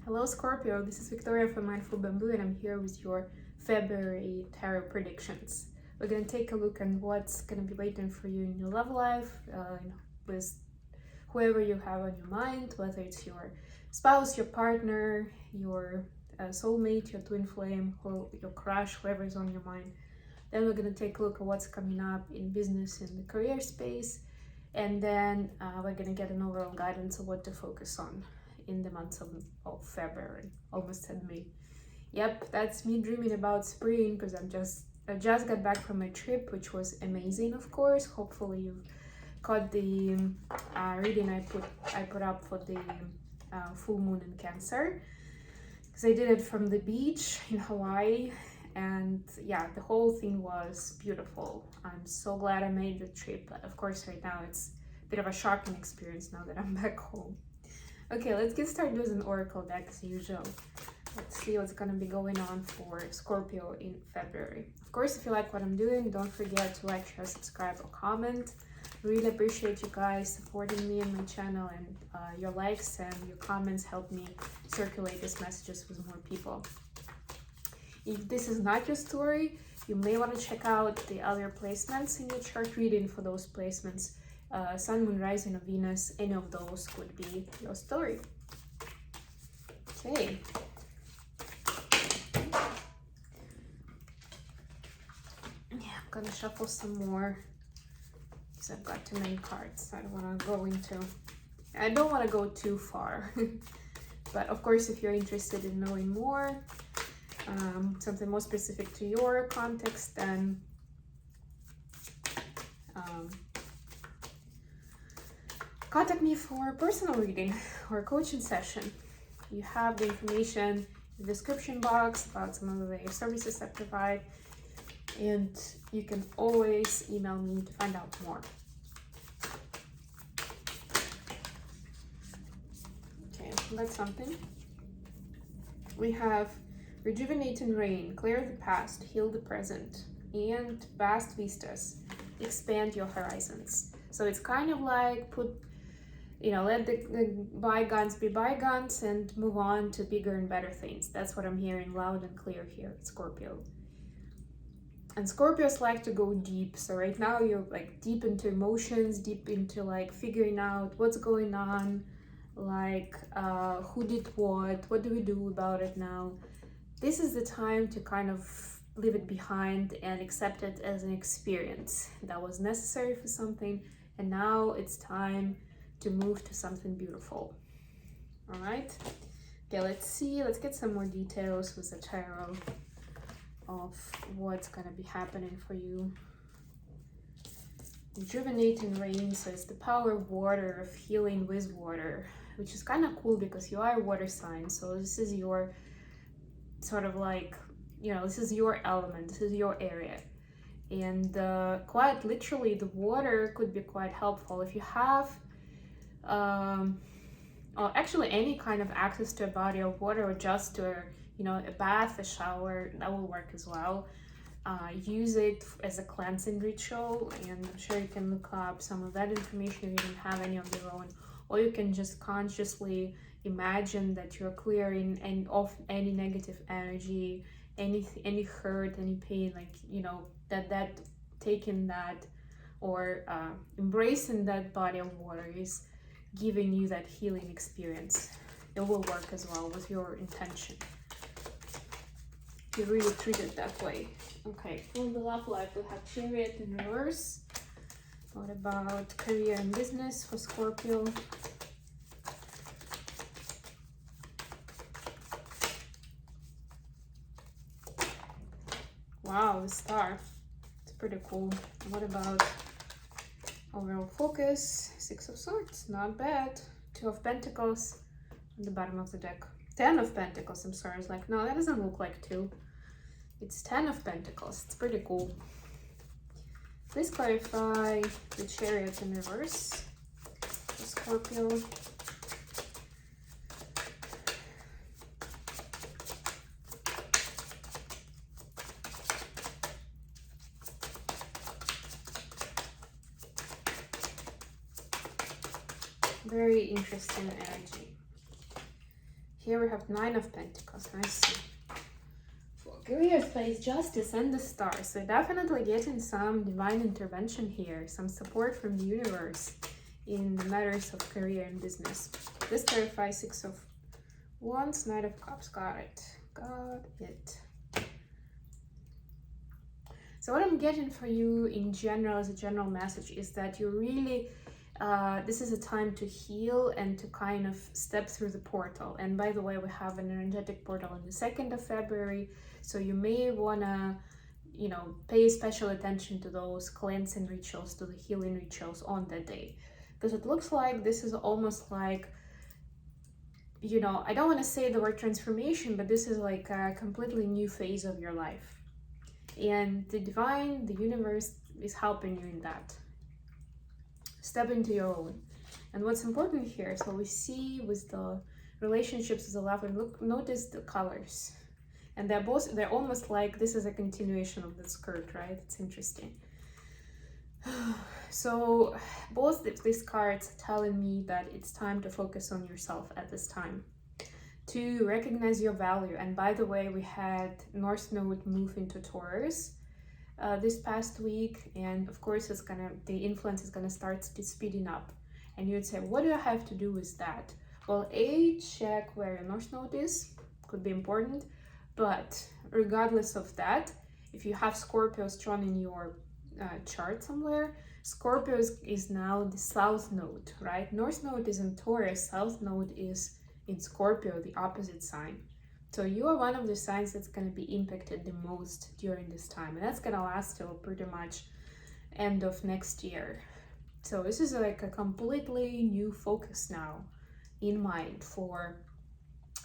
Hello Scorpio, this is Victoria from Mindful Bamboo and I'm here with your February tarot predictions. We're going to take a look at what's going to be waiting for you in your love life, with whoever you have on your mind, whether it's your spouse, your partner, your soulmate, your twin flame, or your crush, whoever is on your mind. Then we're going to take a look at what's coming up in business and the career space, and then we're going to get an overall guidance of what to focus on in the month of February. Almost said May. Yep, that's me dreaming about spring because I just got back from my trip, which was amazing, of course. Hopefully you've caught the reading I put up for the full moon in Cancer, because I did it from the beach in Hawaii, and yeah, the whole thing was beautiful. I'm so glad I made the trip. Of course, right now it's a bit of a shocking experience now that I'm back home. Okay, let's get started with an oracle deck as usual. Let's see what's gonna be going on for Scorpio in February. Of course, if you like what I'm doing, don't forget to like, share, subscribe, or comment. Really appreciate you guys supporting me and my channel, and your likes and your comments help me circulate these messages with more people. If this is not your story, you may want to check out the other placements in your chart reading for those placements. Sun, Moon, Rising, or Venus, any of those could be your story. Okay. Yeah, I'm gonna shuffle some more because I've got too many cards. I don't want to go too far. But of course, if you're interested in knowing more, something more specific to your context, then contact me for a personal reading or a coaching session. You have the information in the description box about some of the services I provide, and you can always email me to find out more. Okay, that's something. We have rejuvenating rain, clear the past, heal the present, and vast vistas, expand your horizons. So it's kind of like let the bygones be bygones and move on to bigger and better things. That's what I'm hearing loud and clear here at Scorpio. And Scorpios like to go deep. So right now you're like deep into emotions, deep into like figuring out what's going on, like who did what do we do about it now. This is the time to kind of leave it behind and accept it as an experience that was necessary for something, and now it's time to move to something beautiful. All right. Okay, let's get some more details with the tarot of what's gonna be happening for you. Rejuvenating rain, so it's the power of water, of healing with water, which is kind of cool because you are a water sign. So this is your sort of like, this is your element, this is your area. And quite literally, the water could be quite helpful if you have actually any kind of access to a body of water, or just to a bath, a shower, that will work as well. Use it as a cleansing ritual, and I'm sure you can look up some of that information if you don't have any of your own, or you can just consciously imagine that you're clearing any negative energy, any hurt, any pain, like that taking that or embracing that body of water is giving you that healing experience. It will work as well with your intention. You really treat it that way. Okay, for the love life, we have Chariot in reverse. What about career and business for Scorpio? Wow, the star. It's pretty cool. What about overall focus? Six of Swords, not bad. Two of Pentacles on the bottom of the deck. 10 of Pentacles, I'm sorry. It's like, no, that doesn't look like two. It's 10 of Pentacles. It's pretty cool. Please clarify the Chariot in reverse for Scorpio. Very interesting energy. Here we have 9 of Pentacles. Nice. For career space, justice, and the star. So definitely getting some divine intervention here, some support from the universe in the matters of career and business. This clarifies 6 of Wands, Knight of Cups. Got it. Got it. So what I'm getting for you in general, as a general message, is that you really, this is a time to heal and to kind of step through the portal. And by the way, we have an energetic portal on the 2nd of February. So you may want to, you know, pay special attention to those cleansing rituals, to the healing rituals on that day. Because it looks like this is almost like, you know, I don't want to say the word transformation, but this is like a completely new phase of your life. And the divine, the universe is helping you in that. Step into your own. And what's important here, so we see with the relationships, the love, and look, notice the colors. And they're almost like this is a continuation of the skirt, right? It's interesting. So both of these cards are telling me that it's time to focus on yourself at this time, to recognize your value. And by the way, we had North Node move into Taurus this past week, and of course the influence is gonna start speeding up. And you'd say, what do I have to do with that? Well, check where your North Node is, could be important, but regardless of that, if you have Scorpio strong in your chart somewhere, Scorpio is now the South Node, right? North Node is in Taurus, South Node is in Scorpio, the opposite sign. So you are one of the signs that's going to be impacted the most during this time, and that's going to last till pretty much end of next year. So this is like a completely new focus now in mind for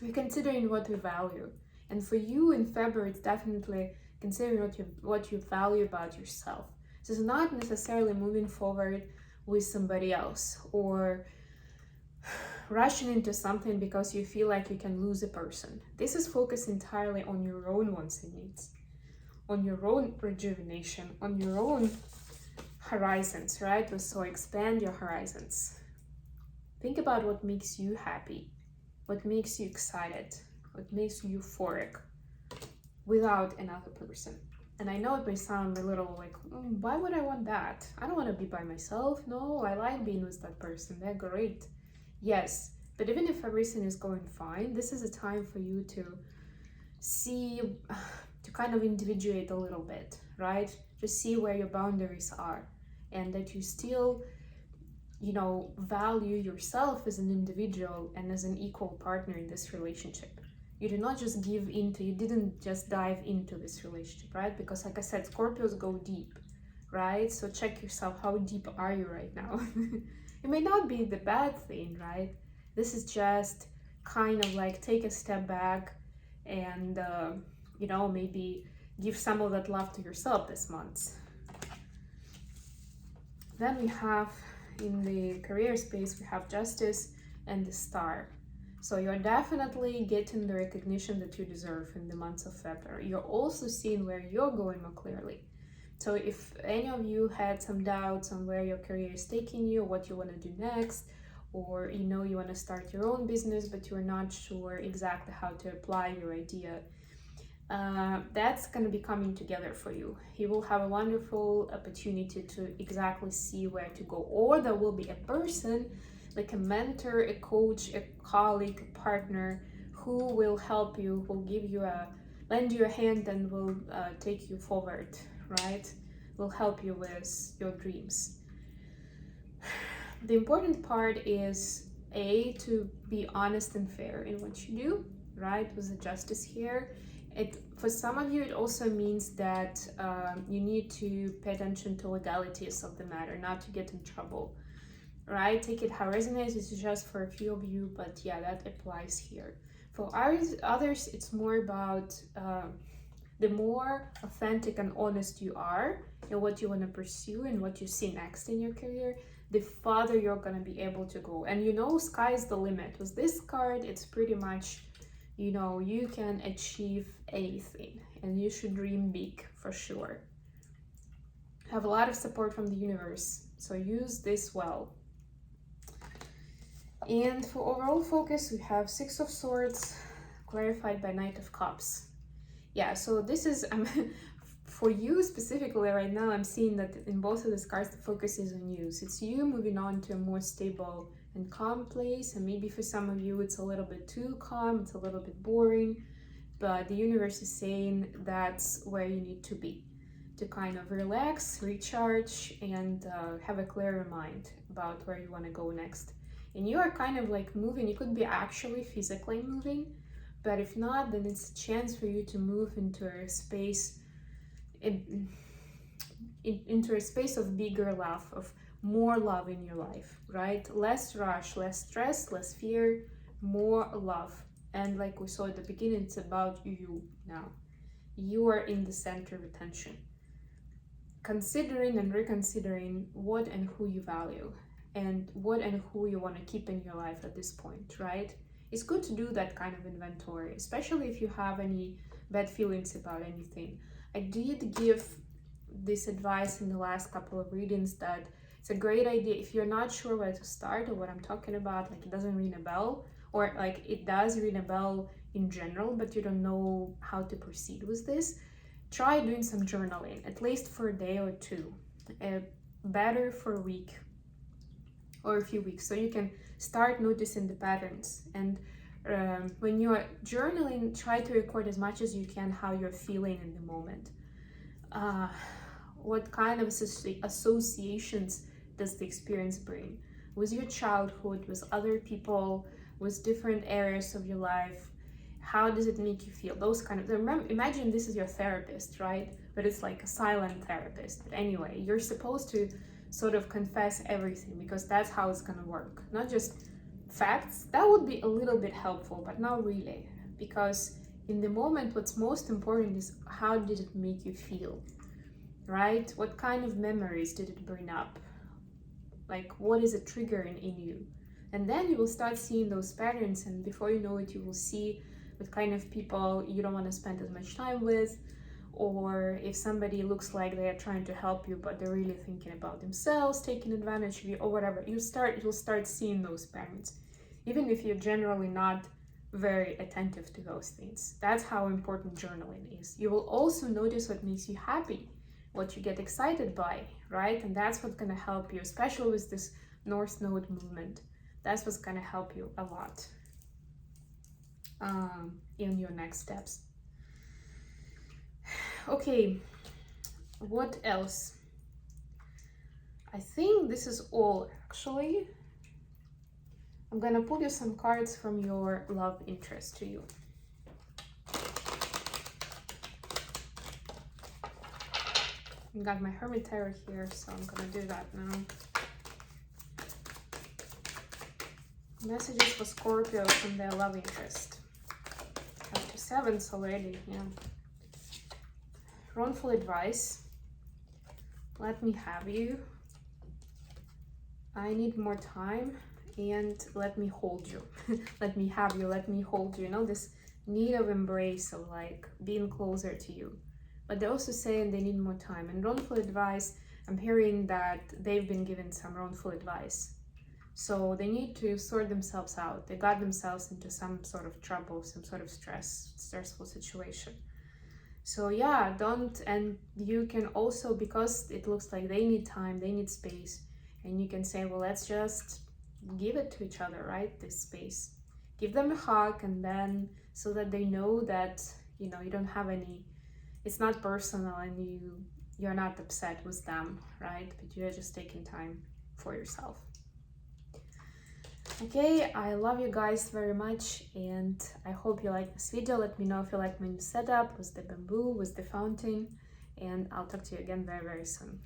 reconsidering what you value. And for you in February, it's definitely considering what you value about yourself. So it's not necessarily moving forward with somebody else or rushing into something because you feel like you can lose a person. This is focused entirely on your own wants and needs, on your own rejuvenation, on your own horizons, right? So expand your horizons. Think about what makes you happy, what makes you excited, what makes you euphoric without another person. And I know it may sound a little like, why would I want that? I don't want to be by myself. No, I like being with that person. They're great. Yes, but even if everything is going fine, this is a time for you to see, to kind of individuate a little bit, right? Just see where your boundaries are, and that you still, you know, value yourself as an individual and as an equal partner in this relationship. You do not just you didn't just dive into this relationship, right? Because like I said, Scorpios go deep, right? So check yourself, how deep are you right now? It may not be the bad thing, right? This is just kind of like take a step back and, you know, maybe give some of that love to yourself this month. Then we have in the career space, we have Justice and the Star. So you're definitely getting the recognition that you deserve in the months of February. You're also seeing where you're going more clearly. So if any of you had some doubts on where your career is taking you, what you want to do next, or you know you want to start your own business but you're not sure exactly how to apply your idea, that's going to be coming together for you. You will have a wonderful opportunity to exactly see where to go, or there will be a person like a mentor, a coach, a colleague, a partner who will help you, will give you lend you a hand and will take you forward, right? Will help you with your dreams. The important part is to be honest and fair in what you do, right? With the Justice here. For some of you, it also means that you need to pay attention to legalities of the matter, not to get in trouble, right? Take it how it resonates. It's just for a few of you, but yeah, that applies here. For others, it's more about the more authentic and honest you are in what you want to pursue and what you see next in your career, the farther you're going to be able to go. And you know, sky's the limit. With this card, it's pretty much, you know, you can achieve anything and you should dream big for sure. Have a lot of support from the universe, so use this well. And for overall focus, we have Six of Swords, clarified by Knight of Cups. Yeah, so this is, for you specifically right now, I'm seeing that in both of these cards, the focus is on you. So it's you moving on to a more stable and calm place. And maybe for some of you, it's a little bit too calm, it's a little bit boring. But the universe is saying that's where you need to be, to kind of relax, recharge, and have a clearer mind about where you want to go next. And you are kind of like moving, you could be actually physically moving, but if not, then it's a chance for you to move into a space, into a space of bigger love, of more love in your life, right? Less rush, less stress, less fear, more love. And like we saw at the beginning, it's about you now. You are in the center of attention. Considering and reconsidering what and who you value and what and who you want to keep in your life at this point, right? It's good to do that kind of inventory, especially if you have any bad feelings about anything. I did give this advice in the last couple of readings that it's a great idea if you're not sure where to start or what I'm talking about, like it doesn't ring a bell, or like it does ring a bell in general, but you don't know how to proceed with this. Try doing some journaling, at least for a day or two, better for a week or a few weeks, so you can start noticing the patterns. And when you're journaling, try to record as much as you can how you're feeling in the moment. What kind of associations does the experience bring with your childhood, with other people, with different areas of your life? How does it make you feel? Those kind of, remember, imagine this is your therapist, right? But it's like a silent therapist. But anyway, you're supposed to sort of confess everything, because that's how it's gonna work. Not just facts. That would be a little bit helpful, but not really, because in the moment, what's most important is how did it make you feel, right? What kind of memories did it bring up? Like, what is it triggering in you? And then you will start seeing those patterns, and before you know it, you will see what kind of people you don't want to spend as much time with, or if somebody looks like they are trying to help you, but they're really thinking about themselves, taking advantage of you, or whatever. You'll start seeing those patterns, even if you're generally not very attentive to those things. That's how important journaling is. You will also notice what makes you happy, what you get excited by, right? And that's what's going to help you, especially with this North Node movement. That's what's going to help you a lot in your next steps. Okay, what else? I think this is all, actually. I'm gonna pull you some cards from your love interest to you. I got my Hermit Tarot here, so I'm gonna do that now. Messages for Scorpio from their love interest. Up to 7s already, yeah. Wrongful advice. Let me have you. I need more time, and let me hold you. Let me have you, let me hold you. You know, this need of embrace, of like being closer to you. But they're also saying they need more time. And wrongful advice, I'm hearing that they've been given some wrongful advice. So they need to sort themselves out. They got themselves into some sort of trouble, some sort of stressful situation. So yeah, and you can also, because it looks like they need time, they need space, and you can say, well, let's just give it to each other, right? This space. Give them a hug, and then so that they know that, you know, you don't have any, it's not personal, and you're not upset with them, right? But you're just taking time for yourself. Okay, I love you guys very much, and I hope you like this video. Let me know if you like my new setup with the bamboo, with the fountain, and I'll talk to you again very, very soon.